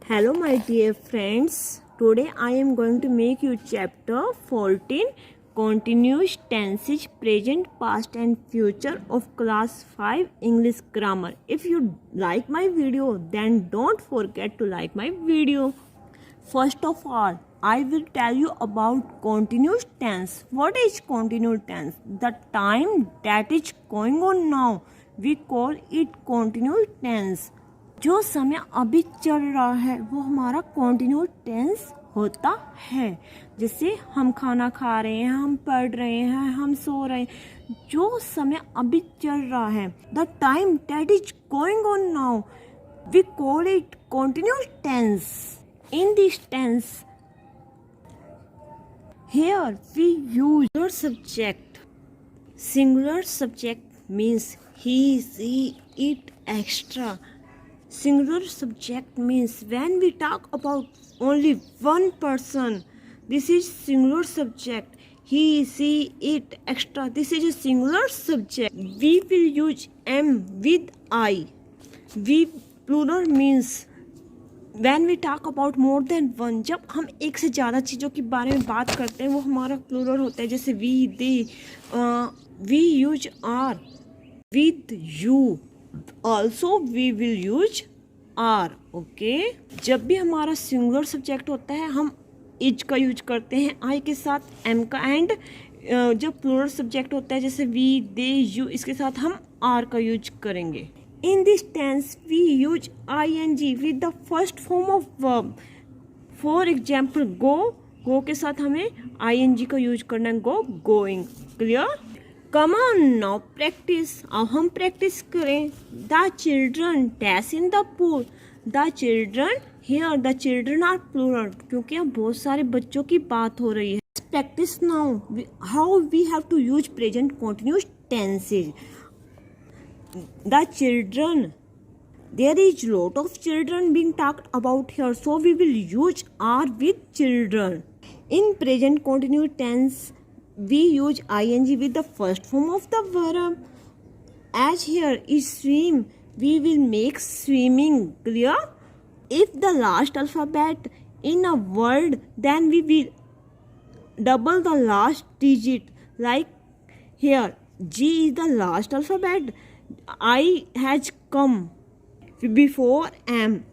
Hello my dear friends, today I am going to make you chapter 14 continuous tenses present, past and future of class 5 English grammar. If you like my video then don't forget to like my video. First of all, I will tell you about continuous tense. What is continuous tense? The time that is going on now. We call it continuous tense. जो समय अभी चल रहा है वो हमारा continuous tense होता है। जैसे हम खाना खा रहे हैं, हम पढ़ रहे हैं, हम सो रहे हैं, जो समय अभी चल रहा है, the time that is going on now, we call it continuous tense. In this tense here we use subject. Singular subject means he, she, it, extra. Singular subject means when we talk about only one person, this is singular subject. He, she, it, extra, this is a singular subject. We will use am with I. We plural means when we talk about more than one. जब हम एक से ज़्यादा चीज़ों के बारे में बात करते हैं वो हमारा प्लूरल होता है। जैसे we, they, we use are with you. Also we will use are. Okay, जब भी हमारा सिंगुलर सब्जेक्ट होता है हम इज का यूज करते हैं आई के साथ, एम का, एंड जब प्लूरल सब्जेक्ट होता है जैसे वी, दे, यू, इसके साथ हम आर का यूज करेंगे। In this tense we use I N G with the first form of verb. For example go के साथ हमें आई एन जी का यूज करना है, go, going. Clear? Come on now, practice. अब हम प्रैक्टिस करें। The children dash in the pool. The children here, the children are plural क्योंकि अब बहुत सारे बच्चों की बात हो रही है। Practice now. How we have to use present continuous tenses. The children. There is lot of children being talked about here, so we will use are with children. In present continuous tense, we use ing with the first form of the verb. As here is swim, we will make swimming. Clear? If the last alphabet in a word, then we will double the last digit. Like here, G is the last alphabet. I has come before M.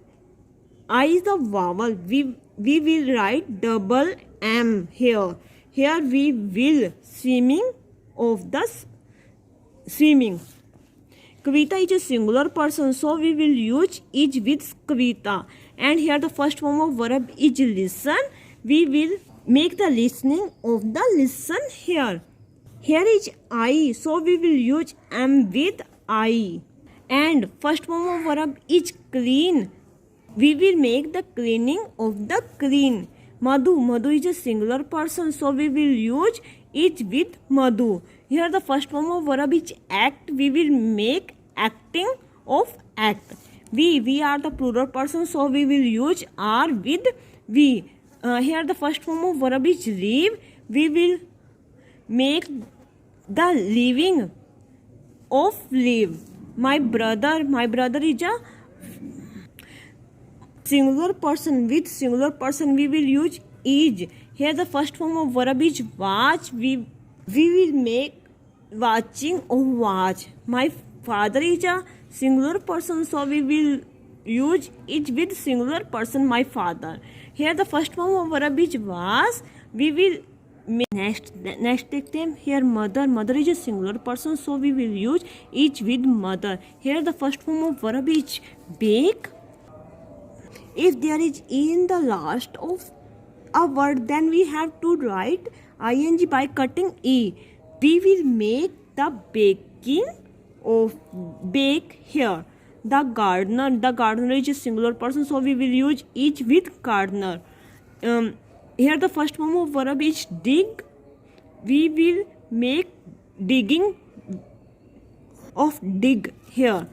I is the vowel. We will write double M here. Here we will swimming of the swimming. Kavita is a singular person, so we will use is with Kavita. And here the first form of verb is listen. We will make the listening of the listen here. Here is I, so we will use am with I. And first form of verb is clean. We will make the cleaning of the clean. Madhu is a singular person, so we will use it with Madhu. Here the first form of verb is act. We will make acting of act. We are the plural person, so we will use are with we. Here the first form of verb is live. We will make the living of live. My brother is a singular person. With singular person we will use is. Here the first form of verb is watch. We will make watching of watch. My father is a singular person, so we will use is with singular person, my father. Here the first form of verb is was. We will next take them. Here mother is a singular person, so we will use is with mother. Here the first form of verb is bake. If there is in the last of a word, then we have to write ing by cutting e. We will make the baking of bake here. The gardener is a singular person, so we will use is with gardener. Here the first form of verb is dig. We will make digging of dig here.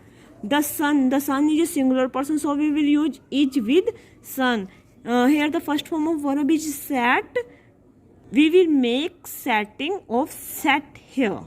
The sun is a singular person, so we will use is with sun. Here the first form of verb is sat. We will make setting of sat here.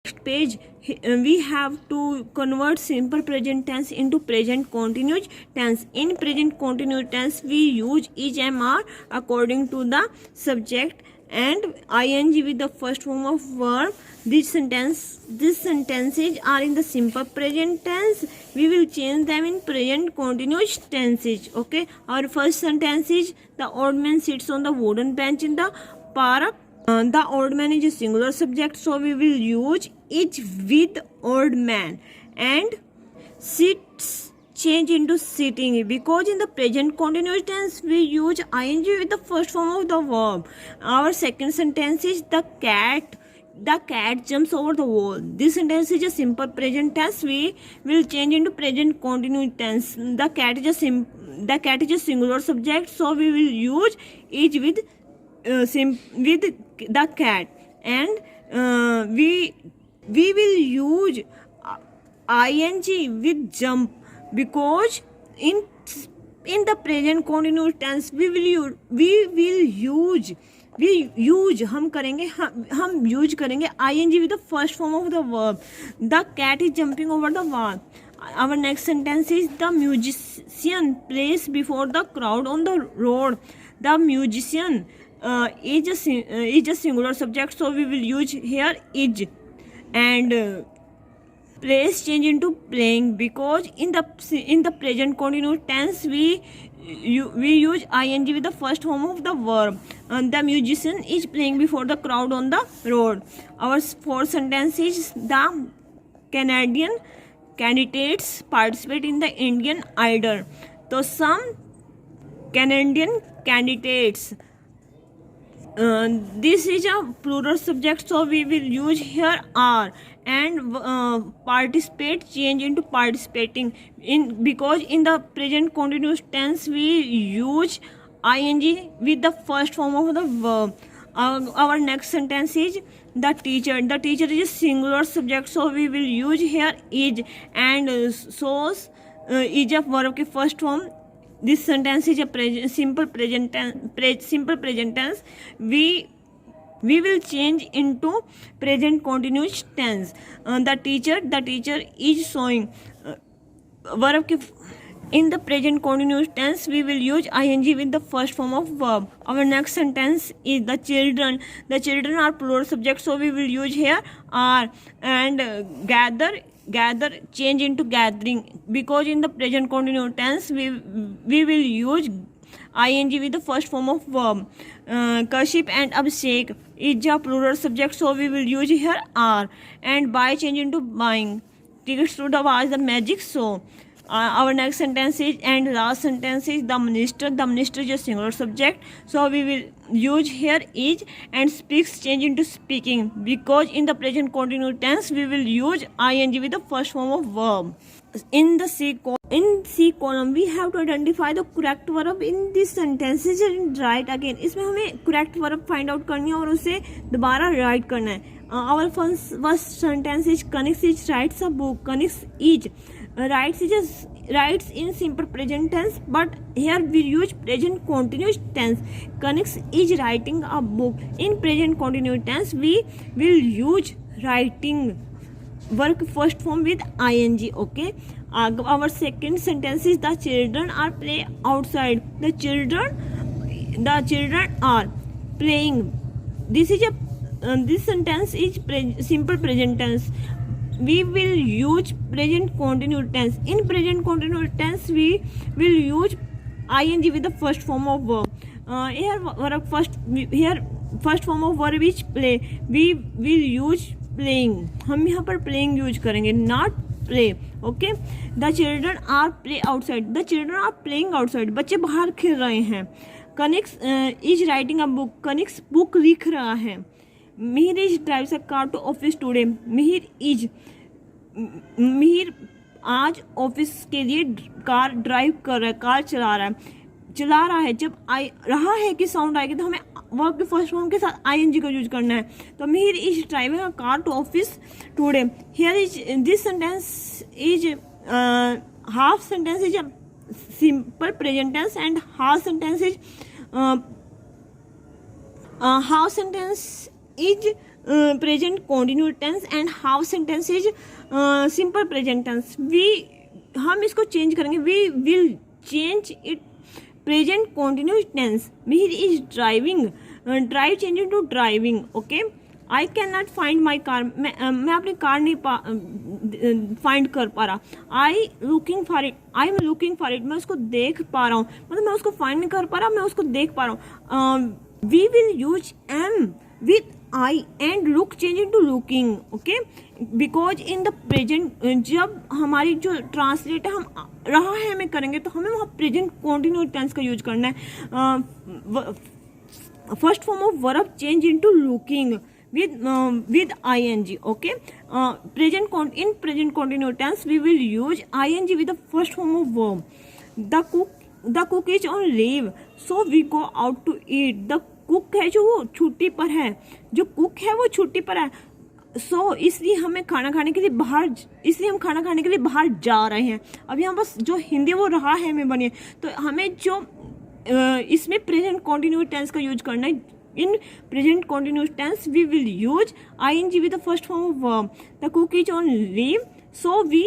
next page, we have to convert simple present tense into present continuous tense. In present continuous tense, we use is, am, are according to the subject and ing with the first form of verb. These sentences are in the simple present tense. We will change them in present continuous tenses. Okay, our first sentence is the old man sits on the wooden bench in the park. The old man is a singular subject, so we will use it with old man, and sits change into sitting, because in the present continuous tense we use ing with the first form of the verb. Our second sentence is the cat jumps over the wall. This sentence is a simple present tense. We will change into present continuous tense. The cat is a singular subject, so we will use it with the cat, and we will use ing with jump, because in the present continuous tense we use करेंगे ing with the first form of the verb. The cat is jumping over the wall. Our next sentence is the musician plays before the crowd on the road. The musician is a singular subject, so we will use here is, and plays change into playing, because in the present continuous tense we use ing with the first form of the verb. The musician is playing before the crowd on the road. Our fourth sentence is the Canadian candidates participate in the Indian Idol. So some Canadian candidates, this is a plural subject, so we will use here are, and participate change into participating, because in the present continuous tense we use ing with the first form of the verb. Our next sentence is the teacher is a singular subject, so we will use here is, and shows is a verb के first form. This sentence is a simple present tense. We will change into present continuous tense. The teacher is showing verb के in the present continuous tense we will use ing with the first form of verb. Our next sentence is the children are plural subject, so we will use here are, and gather change into gathering, because in the present continuous tense we will use ing with the first form of verb. Kashif and Abhishek is a plural subject, so we will use here are, and buy change into buying. Tickets to watch the magic show. Our next sentence is, and last sentence is the minister is a singular subject, so we will use here is, and speaks change into speaking, because in the present continuous tense we will use ing with the first form of verb. In C column we have to identify the correct verb in these sentences and write again. इसमें हमें correct verb find out करनी है और उसे दोबारा write करना है. Our first sentence is Kanix writes a book. Kanix is writes in simple present tense, but here we use present continuous tense. Kanix is writing a book. In present continuous tense we will use writing work first form with ing. Okay, our second sentence is the children are play outside. The children are playing. This sentence is simple present tense. We will use present continuous tense. In present continuous tense we will use ing with the first form of verb. Here first form of verb is play. We will use playing. हम यहाँ पर playing use करेंगे, not play. Okay, the children are play outside. The children are playing outside. बच्चे बाहर खेल रहे हैं. Kanix is writing a book. Kanix book लिख रहा है. Mihir is drives a car to office today. Mihir आज ऑफिस के लिए कार ड्राइव कर रहा है, कार चला रहा है. जब रहा है कि साउंड आएगी तो हमें वर्ब के फर्स्ट फॉर्म के साथ ing का यूज करना है. तो Mihir is driving a car to office today. Here is this sentence is half sentence is a simple present tense, and half sentence is present continuous tense and half sentence is simple present tense. हम इसको change करेंगे. We will change it present continuous tense. Mihir is driving. Drive change into driving. Okay. I cannot find my car. मैं अपनी car नहीं find कर पा रहा. I looking for it. I am looking for it. मैं उसको देख पा रहा हूँ. मतलब मैं उसको फाइंड नहीं कर पा रहा, मैं उसको देख पा रहा हूँ. We will use am with I and look change into looking. Okay. Because in the present, जब हमारी जो ट्रांसलेट है हम रहा है में करेंगे तो हमें वहाँ प्रेजेंट कॉन्टिन्यूस टेंस का यूज करना है. First form of verb change into looking with ing. Okay. In present continuous tense we will use ing with the first form of verb. The cook is on leave, so we go out to eat. The cook है जो वो छुट्टी पर है, जो cook है वो छुट्टी पर है. सो इसलिए हम खाना खाने के लिए बाहर जा रहे हैं. अब यहाँ बस जो हिंदी वो रहा है में बनी है, तो हमें जो इसमें प्रेजेंट कॉन्टिन्यूस टेंस का यूज करना है. In present continuous tense, we will use ing with the first form of verb. The cook is on leave, so we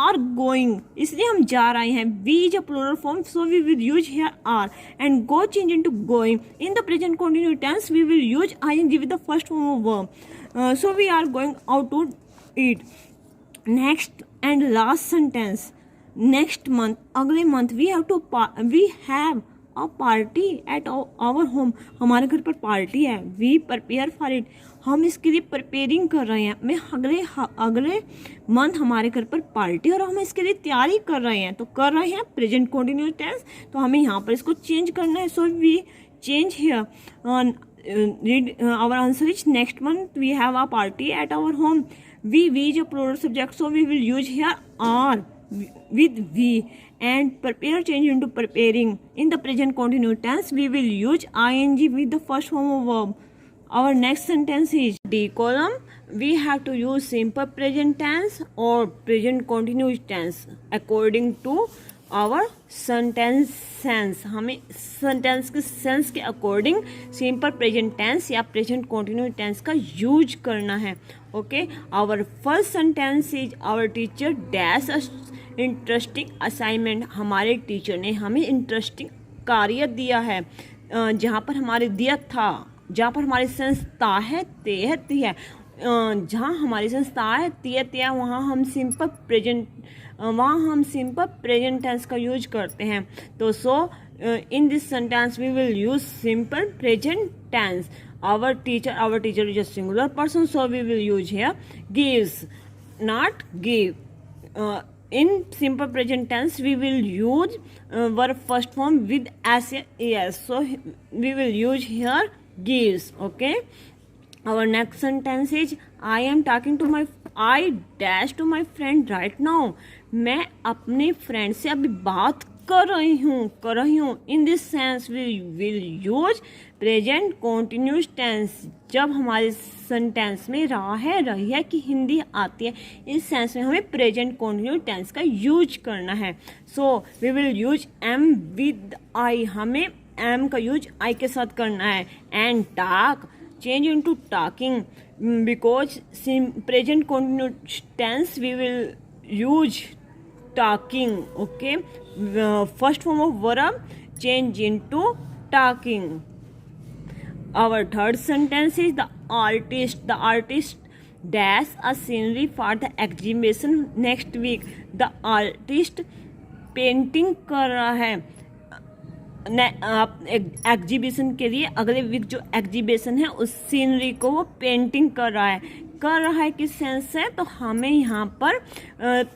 are going. इसलिए हम जा रहे हैं. We is a plural form, so we will use here are. And go change into going. In the present continuous tense, we will use ing with the first form of verb. So we are going out to eat. Next and last sentence. Next month, अगले month, we have a party at our home. हमारे घर पर party है. We prepare for it. हम इसके लिए preparing कर रहे हैं. मैं अगले मंथ हमारे घर पर पार्टी और हम इसके लिए तैयारी कर रहे हैं. तो कर रहे हैं प्रेजेंट कॉन्टिन्यूस टेंस, तो हमें यहाँ पर इसको चेंज करना है. So we change here. Read our answer is next month we have a party at our home. We is a plural subject, so we will use here are with we. And prepare change into preparing. In the present continuous tense, we will use ing with the first form of verb. Our next sentence is D column. We have to use simple present tense or present continuous tense according to our sentence sense. हमें sentence के sense के according simple present tense या present continuous tense का use करना है. Okay. Our first sentence is our teacher dash us interesting assignment. हमारे teacher ने हमें इंटरेस्टिंग कार्य दिया है. जहाँ पर हमारे दिया था, जहाँ पर हमारी संस्था है ते है, जहाँ हमारी संस्था है ते वहाँ हम सिंपल प्रेजेंट टेंस का यूज करते हैं. तो so in this sentence we will use simple present tense. our teacher is a singular person, so we will use here gives, not give. In simple present tense we will use verb first form with as, so we will use here gives. Okay. Our next sentence is I dash to my friend right now. मैं अपने friend से अभी बात कर रही हूँ. In this sense we will use present continuous tense. जब हमारे सेंटेंस में रही है कि हिंदी आती है, इस सेंस में हमें प्रेजेंट कॉन्टिन्यूस टेंस का यूज करना है. So we will use am with I. हमें एम का यूज आई के साथ करना है. And talk change into talking. Because present continuous tense we will use talking. Okay. First form of verb change into talking. Our third sentence is the artist dash a scenery for the exhibition next week. The artist painting कर रहा है exhibition के लिए. अगले week जो exhibition है उस scenery को वो पेंटिंग कर रहा है किस सेंस है, तो हमें यहाँ पर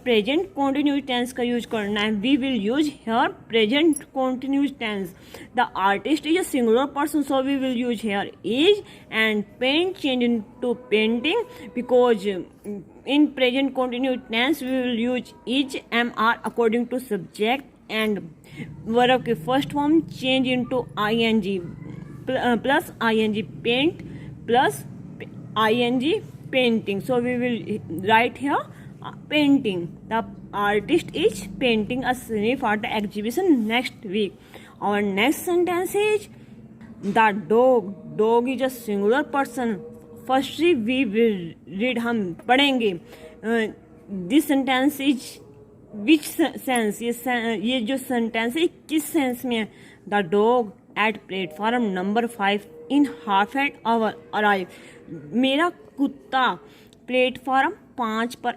प्रेजेंट कॉन्टिन्यूस टेंस का यूज करना है. We will use here present continuous tense. The artist is a singular person, so we will use here is. And paint change into painting because in present continuous tense we will use is, am, are according to subject. And verb के first form change into ing plus ing paint plus ing painting. So we will write here painting. The artist is painting a scenery for the exhibition next week. Our next sentence is the dog is a singular person. Firstly we will read, हम पढ़ेंगे। This sentence is which sense, ये जो sentence है किस sense में है। The dog at platform number 5 in half an hour arrive, मेरा कुत्ता प्लेटफॉर्म 5 पर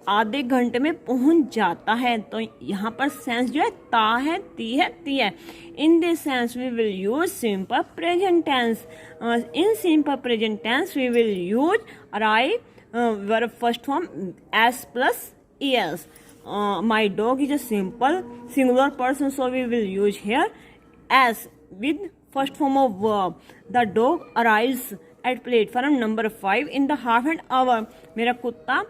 आधे घंटे में पहुंच जाता है। तो यहाँ पर सेंस जो है ता है, ती है, ती है। In this sense we will use simple present tense. In simple present tense we will use arrive verb first form S plus S. My dog is a simple singular person, so we will use here as with first form of verb. The dog arrives at platform number 5 in the half an hour. मेरा कुत्ता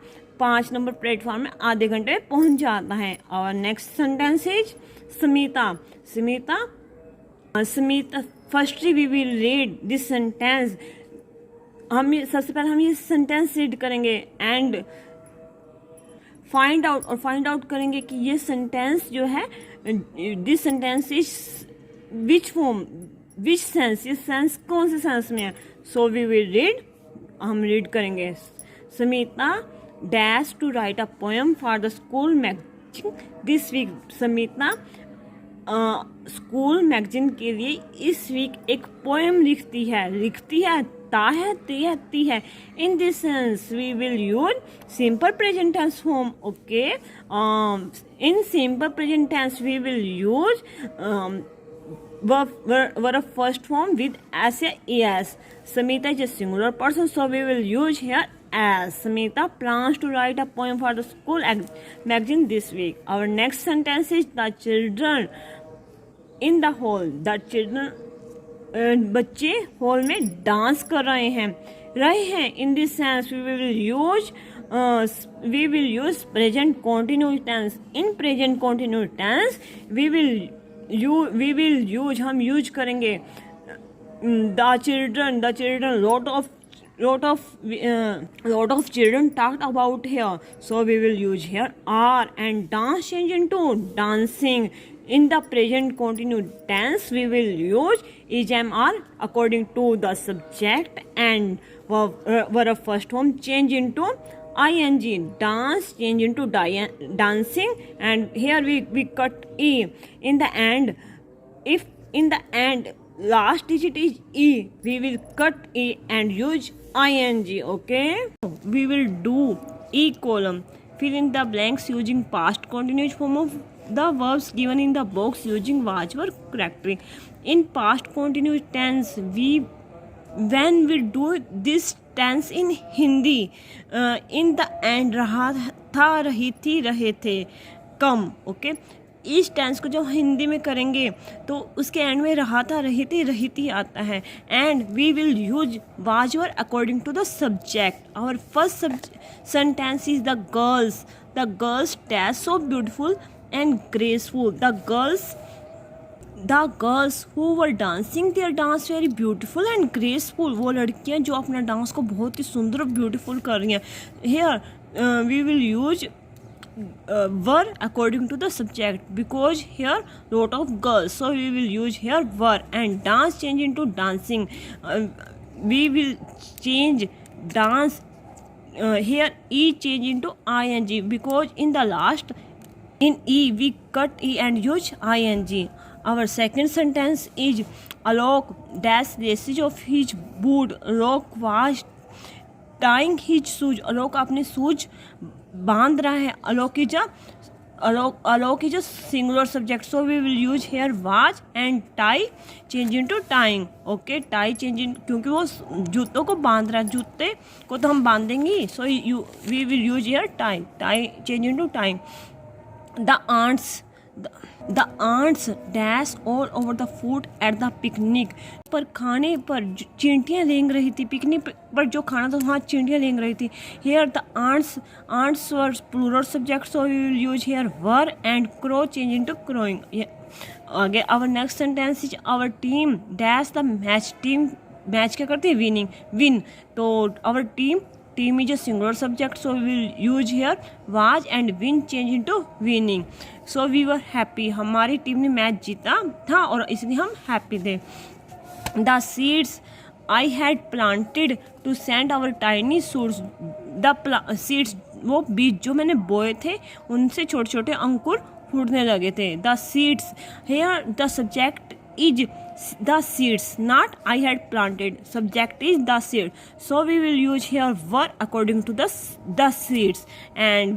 5 number platform में आधे घंटे में पहुंच जाता है। और next sentence is Smita. Smita firstly we will read this sentence. सबसे पहले हम ये सेंटेंस रीड करेंगे एंड फाइंड आउट करेंगे कि ये सेंटेंस जो है, this sentence is which form, which sense, ये सेंस कौन से सेंस में है। सो वी विल रीड, हम रीड करेंगे। Smita dash to write a poem for the school magazine this week. Smita school magazine के लिए इस वीक एक पोएम लिखती है, ता है, ती है। In this sense we will use simple present tense form. Okay, in simple present tense we will use verb first form with as या es. Samita is a singular person, so we will use here as. Samita plans to write a poem for the school magazine this week. Our next sentence is the children in the hall. The children बच्चे hall में डांस कर रहे हैं। In this sense we will use present continuous tense. In present continuous tense we will use, हम use करेंगे the children, lot of children talked about here, so we will use here are, and dance change into dancing. In the present continuous tense we will use is, am, are according to the subject, and verb first form change into ing. Dance change into dancing, and here we cut e. In the end, if in the end last digit is e, we will cut e and use ing. Okay, we will do e column. Fill in the blanks using past continuous form of the verbs given in the box using was were correctly. In past continuous tense, when we do this tense in Hindi, in the end रहा था, रही थी, रहे थे, कम. Okay, इस tense को जब हिंदी में करेंगे तो उसके एंड में रहा था, रही थी, रही थी आता है. And we will use was were according to the subject. Our first sentence is the girls dash so beautiful and graceful. The girls who were dancing there dance very beautiful and graceful. वो लड़कियां जो अपना dance को बहुत ही सुंदर और beautiful कर रही हैं. Here we will use were according to the subject because here lot of girls, so we will use here were. And dance change into dancing, we will change dance here e change into ing because in the last in e we cut e and use ing. Our second sentence is Alok dash laces of his boot. Alok was tying his shoes. Alok अपने shoes बांध रहा है. Alok is a singular subject, so we will use here was and tie change into tying. Okay, tie change in, क्योंकि वो जूतों को बांध रहा है, जूते को तो हम बांधेंगे, so we will use here tie change into tying. The ants dash all over the food at the picnic. पर खाने पर चींटियाँ रेंग रही थी. पिकनिक पर जो खाना था वहाँ चींटियाँ रेंग रही थी. Here the ants were plural subject, so we will use here were and crow change into crowing. Again, our next sentence is our team dash the match. Team match क्या करती है? Winning, win. तो our team is a singular subject, so we will use here was and win change into winning. So we were happy. हमारी team ने match जीता था और इसलिए हम हैप्पी थे. The seeds I had planted to send our tiny seeds, the seeds, वो बीज जो मैंने बोए थे उनसे छोटे छोटे अंकुर फूटने लगे थे. The seeds, here the subject is the seeds, not I had planted. Subject is the seed, so we will use here were according to the seeds, and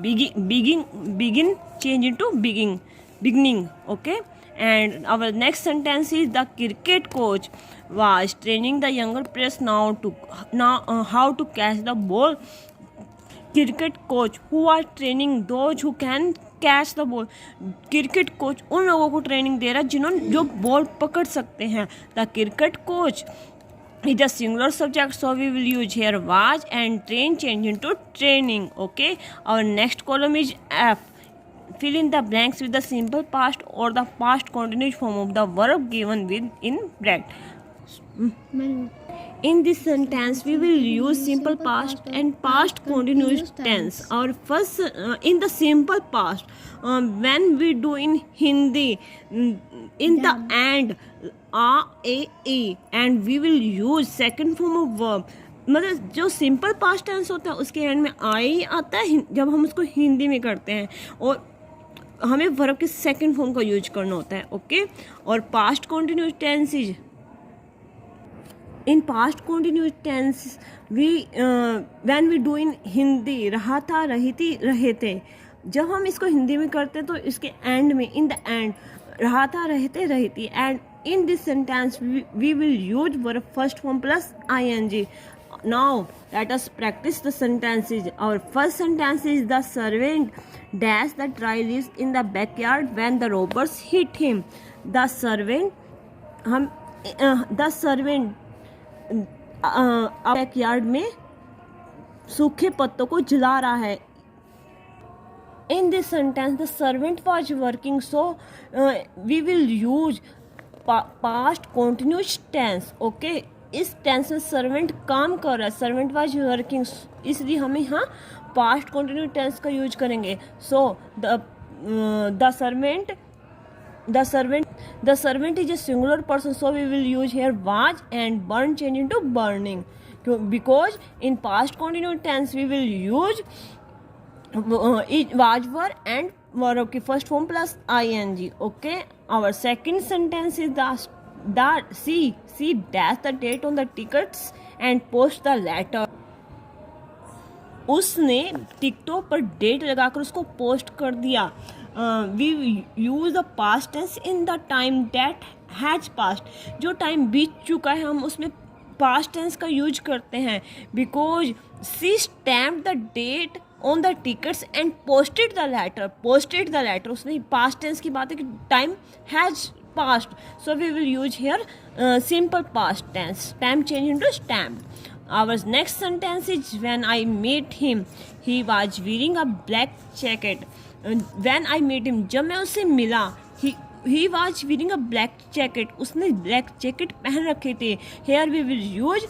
begin change into beginning. Okay. And our next sentence is the cricket coach was training the younger players how to catch the ball. Cricket coach who are training those who can catch the ball. Cricket coach उन लोगों को training दे रहा है जो ball पकड़ सकते हैं. The cricket coach is a singular subject, so we will use here was and train change into training. Okay, our next column is F. Fill in the blanks with the simple past or the past continuous form of the verb given in bracket. In this sentence, we will use simple past and past continuous tense. Our first, in the simple past, when we do in Hindi, in the end, a, e, and we will use second form of verb. मतलब जो simple past tense होता है उसके and में आई आता है जब हम उसको हिंदी में करते हैं, और हमें वर्ब के सेकंड फॉर्म का यूज करना होता है. ओके. और past continuous tense is in past continuous tense we when we do in Hindi रहा था, रही थी, रहे थे. जब हम इसको हिंदी में करते तो इसके एंड में in the end रहा था, रहे थे, रही थी. And in this sentence we will use verb first form plus ing. Now let us practice the sentences. Our first sentence is the servant dash the dry leaves in the backyard when the robbers hit him. The servant backyard में सूखे पत्तों को जला रहा है. In this sentence the servant was working, so we will use past continuous tense. Okay. इस tense में servant काम कर रहा है, सर्वेंट वाज वर्किंग, इसलिए हमें यहाँ पास्ट कॉन्टिन्यूस टेंस का यूज करेंगे. सो the servant is a singular person, so we will use here was and burn change into burning, because in past continuous tense we will use was were and verb की first form plus ing. Okay. Our second sentence is the she dash the date on the tickets and post the letter. उसने टिकटों पर date लगाकर उसको post कर दिया. We use the past tense in the time that has passed. जो time बीत चुका है हम उसमें पास्ट टेंस का यूज करते हैं. Because she stamped the date on the tickets and posted the letter. उसने पास्ट टेंस की बात है कि time has passed, so we will use here simple past tense. Time change into stamp. Our next sentence is when I met him, he was wearing a black jacket. When I met him, जब मैं उससे मिला, he was wearing a black jacket. उसने black jacket पहन रखे थे. Here we will use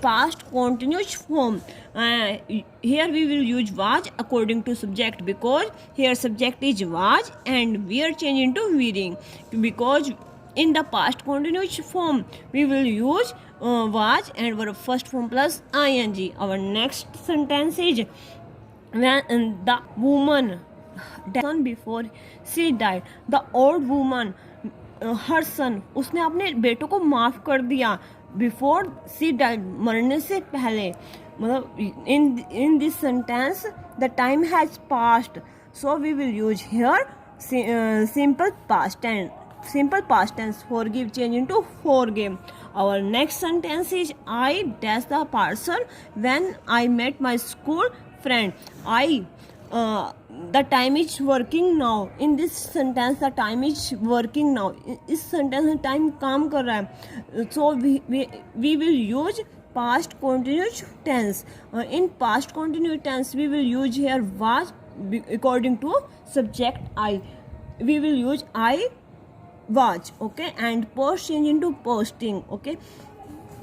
past continuous form. Here we will use was according to subject, because here subject is was and wear change into wearing. Because in the past continuous form we will use was and verb first form plus ing. Our next sentence is when the woman died before she died. The old woman, her son, उसने अपने बेटों को माफ कर दिया before she died, मरने से पहले. मतलब in this sentence the time has passed, so we will use here simple past tense. Forgive change into forgave. Our next sentence is I dash the parcel when I met my school friend. The time is working now. In this sentence the time is working now. इस sentence में time काम कर रहा है. So we will use past continuous tense. In past continuous tense we will use here was according to subject I. We will use I was. Okay. And post change into posting. Okay.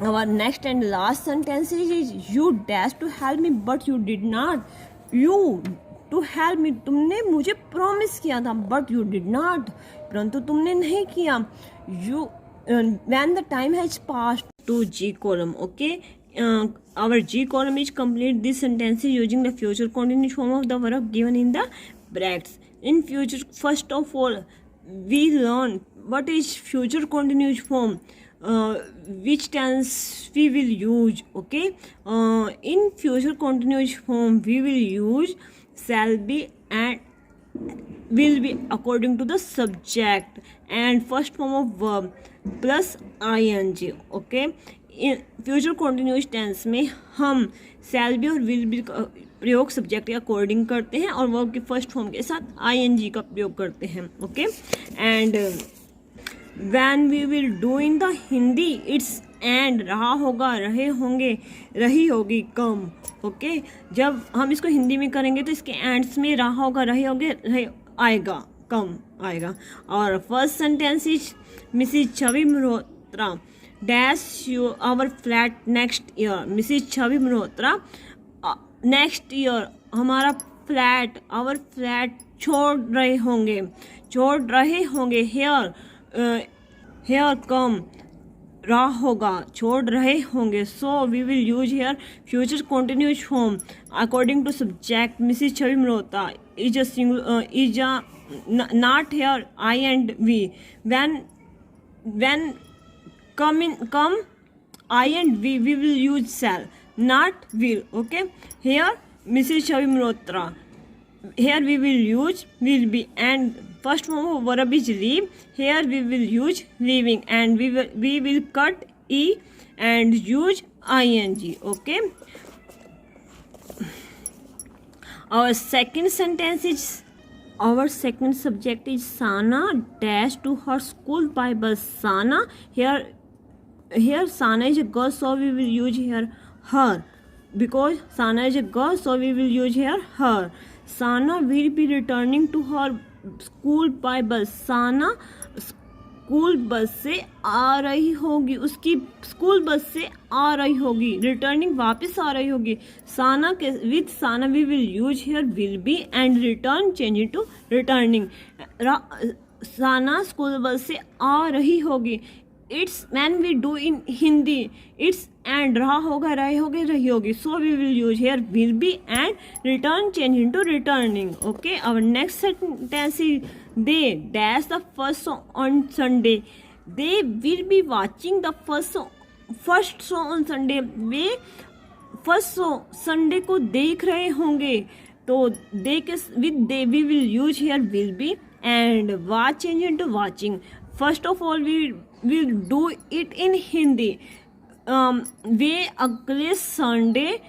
Our next and last sentence is you dash to help me but you did not. You to help me, तुमने मुझे promise किया था, but you did not, परंतु तुमने नहीं किया. when the time has passed to G column. Okay, our G column is complete this sentence using the future continuous form of the verb given in the brackets. In future, first of all, we learn what is future continuous form, which tense we will use. Okay, in future continuous form we will use shall be and will be according to the subject and first form of verb plus ing. Okay, in future continuous tense में हम shall be और will be का प्रयोग subject के according करते हैं और verb के फर्स्ट फॉर्म के साथ ing का प्रयोग करते हैं. Okay, and when we will do in the Hindi its end रहा होगा, रहे होंगे, रही होगी, कम. ओके, जब हम इसको हिंदी में करेंगे तो इसके एंड्स में रहा होगा, रहे होंगे, रहे आएगा, कम आएगा. और first sentence is Mrs Chhavi Malhotra dash you our flat next year. Mrs Chhavi Malhotra next year हमारा फ्लैट, आवर फ्लैट छोड़ रहे होंगे, छोड़ रहे होंगे. हेयर हेयर कम, रहा होगा, छोड़ रहे होंगे. So we will use here future continuous form according to subject. Mrs Chhavi Malhotra is a not here I and we. When come I and we will use shall, not will. Okay, here Mrs. Chavi Malhotra, here we will use will be and first form of verb is leave. Here we will use leaving and we will cut e and use ing. Okay, our second sentence is our second subject is Sana dash to her school by bus. Sana, here Sana is a girl, so we will use here her, because Sana is a girl, so we will use here her. Sana will be returning to her school by bus. Sana school bus से आ रही होगी, उसकी school bus से आ रही होगी, returning वापस आ रही होगी. साना के with Sana we will use here will be and return change to returning. Sana school bus से आ रही होगी. Its when we do in Hindi its end रहा होगा, रहे होगे, रही होगी. So we will use here will be and return change into returning. Okay, our next sentence is they dash the first show on Sunday. They will be watching the first show on Sunday. वे first show Sunday को देख रहे होंगे. तो they के with they we will use here will be and watch change into watching. First of all we will do it in Hindi. वे अगले Sunday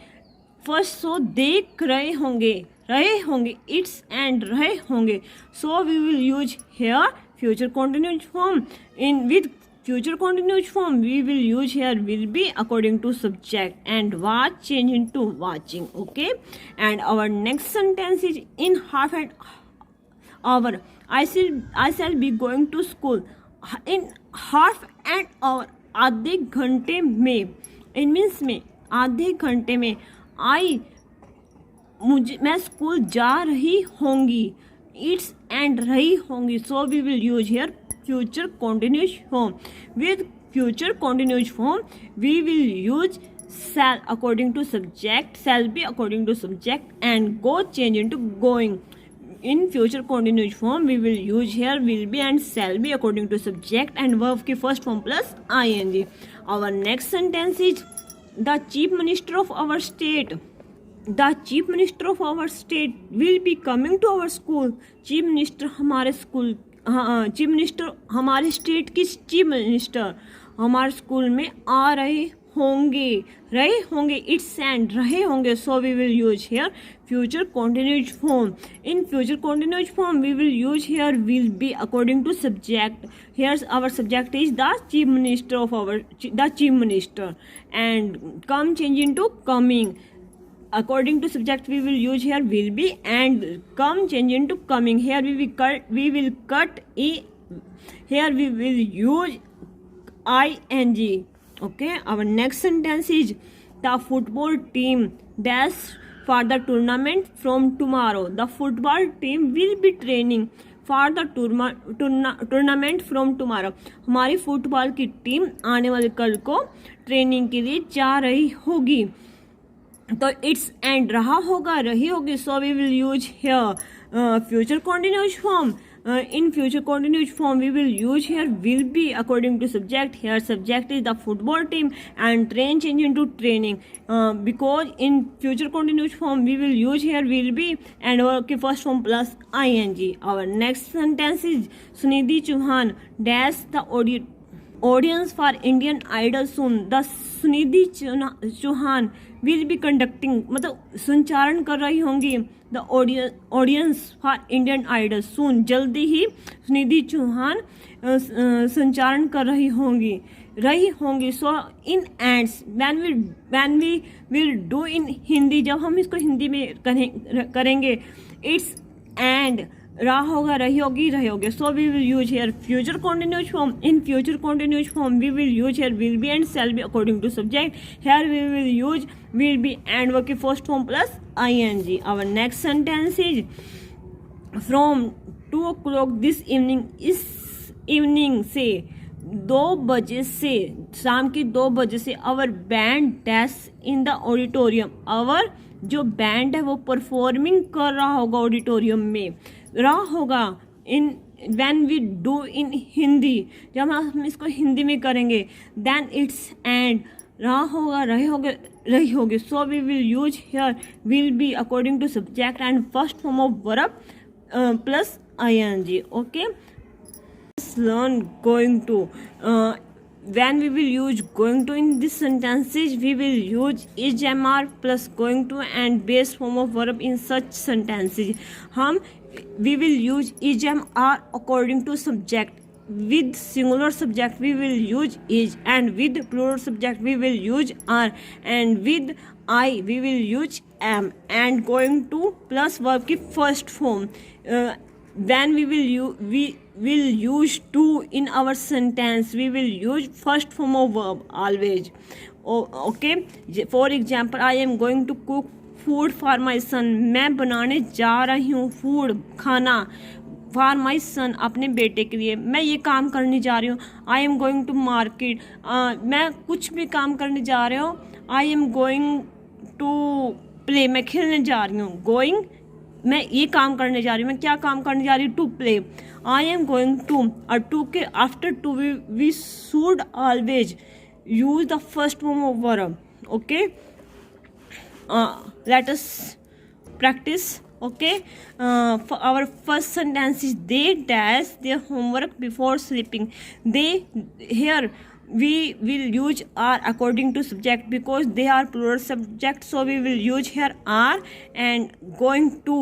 first show देख रहे होंगे, इट्स एंड रहे होंगे. So we will use here future continuous form. In with future continuous form we will use here will be according to subject and watch change into watching. Okay, and our next sentence is in half an hour I shall be going to school. In half an hour आधे घंटे में, इन means में आधे घंटे में. मैं school जा रही होंगी, इट्स एंड रही होंगी. So we will use here future continuous form. With future continuous form we will use shall according to subject, shall be according to subject and go change into going. In future continuous form we will use here will be and shall be according to subject and verb की first form plus ing. Our next sentence is the chief minister of our state. The chief minister of our state will be coming to our school. Chief minister हमारे school, chief minister हमारे state की chief minister हमारे school में आ रहे होंगे, its end रहे होंगे. So we will use here future continuous form. In future continuous form we will use here will be according to subject. Here our subject is the chief minister of our, the chief minister and come change into coming. According to subject we will use here will be and come change into coming. Here we will cut e, here we will use ing. Okay, our next sentence is the football team dash for the tournament from tomorrow. The football team will be training for the tournament from tomorrow. हमारी football की team आने वाले कल को training के लिए जा रही होगी। तो इट्स एंड रहा होगा, रही होगी। So we will use here future continuous form. In future continuous form we will use here will be according to subject. Here subject is the football team and train change into training, because in future continuous form we will use here will be and our first form plus ing. Our next sentence is Sunidhi Chauhan dash the audience for Indian Idol soon. The Sunidhi Chauhan will be conducting, मतलब संचारण कर रही होंगी the audience for Indian idol soon. जल्दी ही सुनिधि चौहान संचारण कर रही होंगी। So in ends when we will do in Hindi, जब हम इसको हिंदी में करेंगे इट्स एंड रहा होगा, रही होगी। So we will use here future continuous form. In future continuous form we will use here will be and shall be according to subject. Here we will use will be and verb की first form plus ing. Our next sentence is from 2 o'clock this evening. इस evening से 2 बजे से, शाम की 2 बजे से our band dash in the auditorium. Our जो बैंड है वो परफॉर्मिंग कर रहा होगा ऑडिटोरियम में, रहा होगा इन when we do in Hindi, जब हम इसको हिंदी में करेंगे then it's and रहा होगा, रही होगी। So we will use here will be according to subject and first form of verb plus ing. Okay, learn going to. When we will use going to in these sentences, we will use is, are plus going to and base form of verb in such sentences. We will use is, are according to subject. With singular subject we will use is, and with plural subject we will use are, and with I we will use am, and going to plus verb की first form. When we will use to in our sentence, we will use first form of verb always. Okay, for example, I am going to cook food for my son. मैं बनाने जा रही हूँ food, खाना, for my सन, अपने बेटे के लिए। मैं ये काम करने जा रही हूँ। I am going to market, मैं कुछ भी काम करने जा रही हूँ। I am going to play, मैं खेलने जा रही हूँ। गोइंग, मैं ये काम करने जा रही हूँ। मैं क्या काम करने जा रही हूँ? To play. I am going to, और टू के after to we should always use the first form of verb. Okay, let us practice. Okay, our first sentence is they dash their homework before sleeping. They, here we will use are according to subject because they are plural subject, so we will use here are. And going to,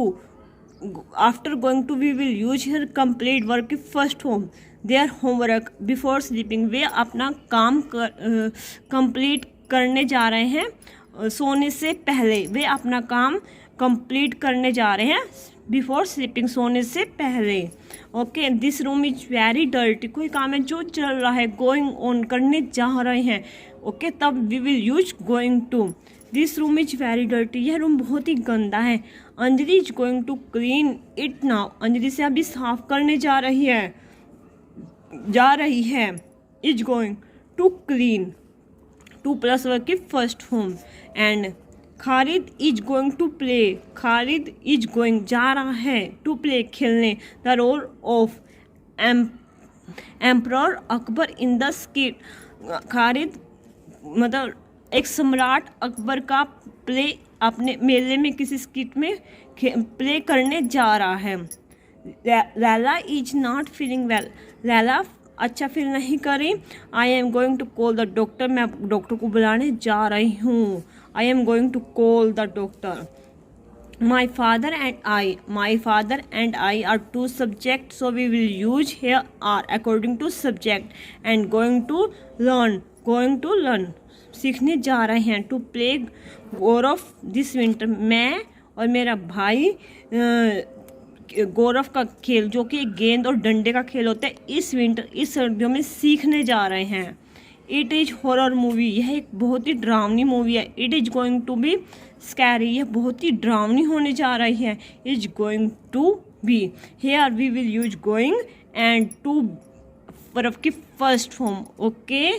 after going to we will use here complete verb की first form. their homework before sleeping, वे अपना काम complete करने जा रहे हैं सोने से पहले. वे अपना काम कंप्लीट करने जा रहे हैं बिफोर स्लीपिंग, सोने से पहले. Okay, this room is very dirty, कोई काम है जो चल रहा है, गोइंग ऑन, करने जा रहे हैं. ओके, तब we will use going to. This room is very dirty, यह रूम बहुत ही गंदा है. Anjali is going to clean it now, Anjali से अभी साफ करने जा रही है. Is going to clean, to plus verb की first form. And Khalid is going to play, Khalid is going, जा रहा है, टू प्ले, खेलने. The role of emperor Akbar in the skit, Khalid मतलब एक सम्राट अकबर का प्ले अपने मेले में किसी स्किट में प्ले करने जा रहा है. Laila is not feeling well, Laila अच्छा फील नहीं करी. I am going to call the doctor, मैं डॉक्टर को बुलाने जा रही हूँ. I am going to call the doctor. My father and I are two subject, so we will use here are according to subject. And going to learn, सीखने जा रहे हैं. To play golf this winter, मैं और मेरा भाई गौरव का खेल जो कि गेंद और डंडे का खेल होता है, इस विंटर, इस सर्दियों में सीखने जा रहे हैं. इट इज़ हॉरर मूवी, यह एक बहुत ही डरावनी मूवी है. It is going to be scary, यह बहुत ही डरावनी होने जा रही है. Is going to be. Here we will use going and to verb की फर्स्ट फॉर्म. ओके.